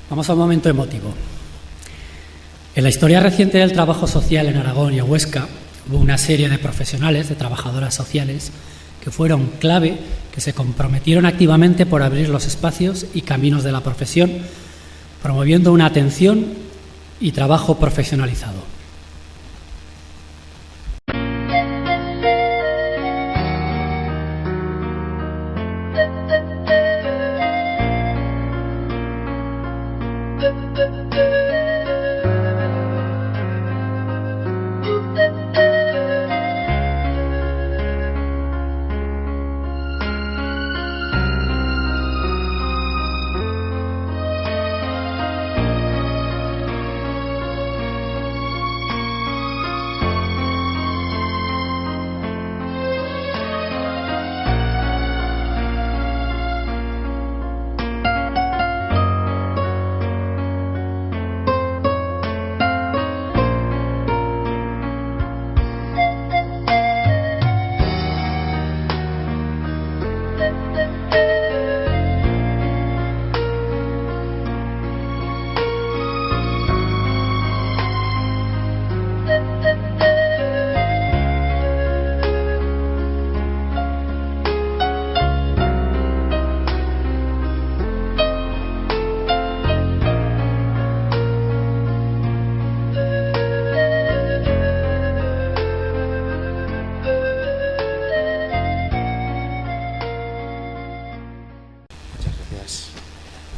Vamos a un momento emotivo. En la historia reciente del trabajo social en Aragón y en Huesca hubo una serie de profesionales, de trabajadoras sociales, que fueron clave, que se comprometieron activamente por abrir los espacios y caminos de la profesión, promoviendo una atención y trabajo profesionalizado.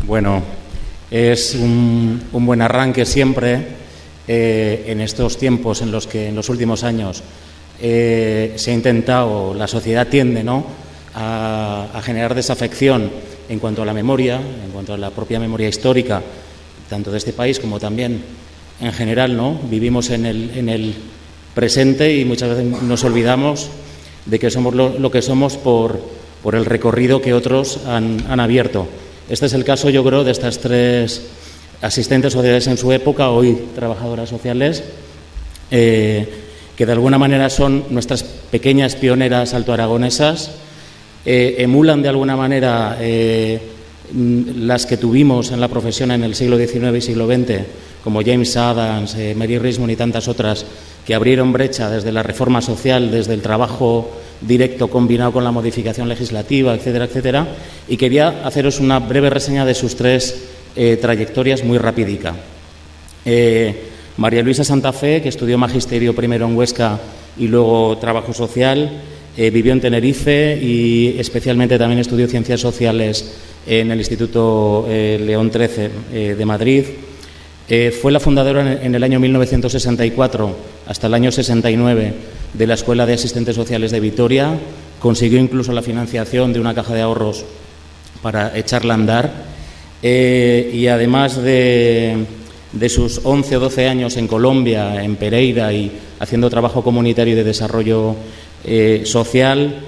Bueno, es un buen arranque siempre en estos tiempos en los que en los últimos años se ha intentado, la sociedad tiende, ¿no?, a generar desafección en cuanto a la memoria, en cuanto a la propia memoria histórica, tanto de este país como también en general, ¿no? Vivimos en el presente y muchas veces nos olvidamos de que somos lo que somos por el recorrido que otros han abierto. Este es el caso, yo creo, de estas tres asistentes sociales en su época, hoy trabajadoras sociales, que de alguna manera son nuestras pequeñas pioneras altoaragonesas, emulan de alguna manera las que tuvimos en la profesión en el siglo XIX y siglo XX, como James Adams, Mary Richmond y tantas otras, que abrieron brecha desde la reforma social, desde el trabajo directo combinado con la modificación legislativa, etcétera, etcétera. Y quería haceros una breve reseña de sus tres trayectorias muy rapidica. María Luisa Santa Fe, que estudió magisterio primero en Huesca y luego trabajo social, vivió en Tenerife y especialmente también estudió ciencias sociales en el Instituto León XIII de Madrid. Fue la fundadora en el año 1964 hasta el año 69 de la Escuela de Asistentes Sociales de Vitoria. Consiguió incluso la financiación de una caja de ahorros para echarla a andar. Y además de sus 11 o 12 años en Colombia, en Pereira, y haciendo trabajo comunitario y de desarrollo social,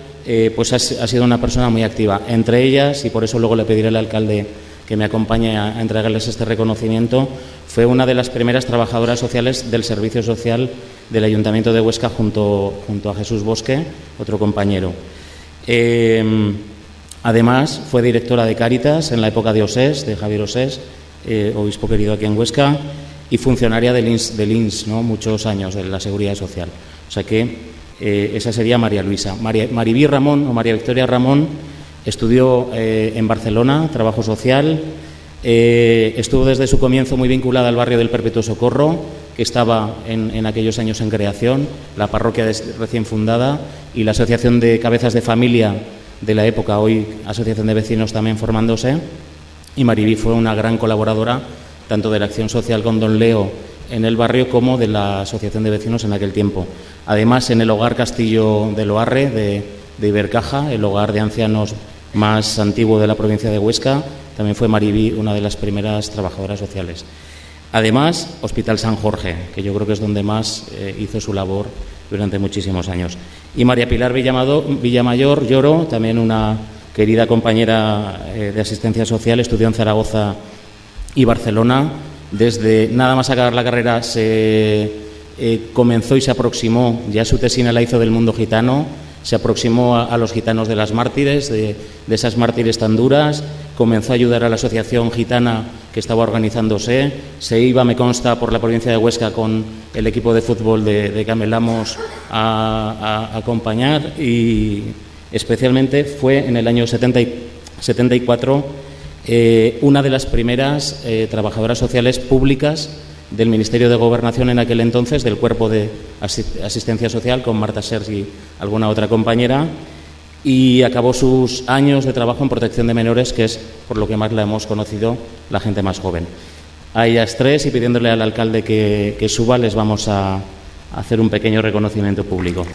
pues ha sido una persona muy activa. Entre ellas, y por eso luego le pediré al alcalde que me acompañe a entregarles este reconocimiento, fue una de las primeras trabajadoras sociales del Servicio Social del Ayuntamiento de Huesca junto a Jesús Bosque, otro compañero. Además, fue directora de Cáritas en la época de Osés, de Javier Osés, obispo querido aquí en Huesca, y funcionaria del INS, ¿no?, muchos años, de la Seguridad Social. O sea que esa sería María Luisa. Maribí Ramón, o María Victoria Ramón, estudió en Barcelona, trabajo social, estuvo desde su comienzo muy vinculada al barrio del Perpetuo Socorro, que estaba en aquellos años en creación, la parroquia recién fundada y la Asociación de Cabezas de Familia de la época, hoy Asociación de Vecinos también formándose. Y Maribí fue una gran colaboradora tanto de la acción social con Don Leo en el barrio como de la Asociación de Vecinos en aquel tiempo. Además, en el Hogar Castillo de Loarre de Ibercaja, el hogar de ancianos más antiguo de la provincia de Huesca, también fue Maribí una de las primeras trabajadoras sociales. Además, Hospital San Jorge, que yo creo que es donde más hizo su labor durante muchísimos años. Y María Pilar Villamayor Lloro, también una querida compañera de asistencia social, estudió en Zaragoza y Barcelona. Desde nada más acabar la carrera comenzó y se aproximó, ya su tesina la hizo del mundo gitano, se aproximó a los gitanos de las mártires, de esas mártires tan duras, comenzó a ayudar a la asociación gitana que estaba organizándose. Se iba, me consta, por la provincia de Huesca con el equipo de fútbol de Camelamos a acompañar, y especialmente fue en el año 74 una de las primeras trabajadoras sociales públicas del Ministerio de Gobernación en aquel entonces, del Cuerpo de Asistencia Social, con Marta Sers y alguna otra compañera, y acabó sus años de trabajo en protección de menores, que es por lo que más la hemos conocido la gente más joven. A ellas tres, y pidiéndole al alcalde que suba, les vamos a hacer un pequeño reconocimiento público.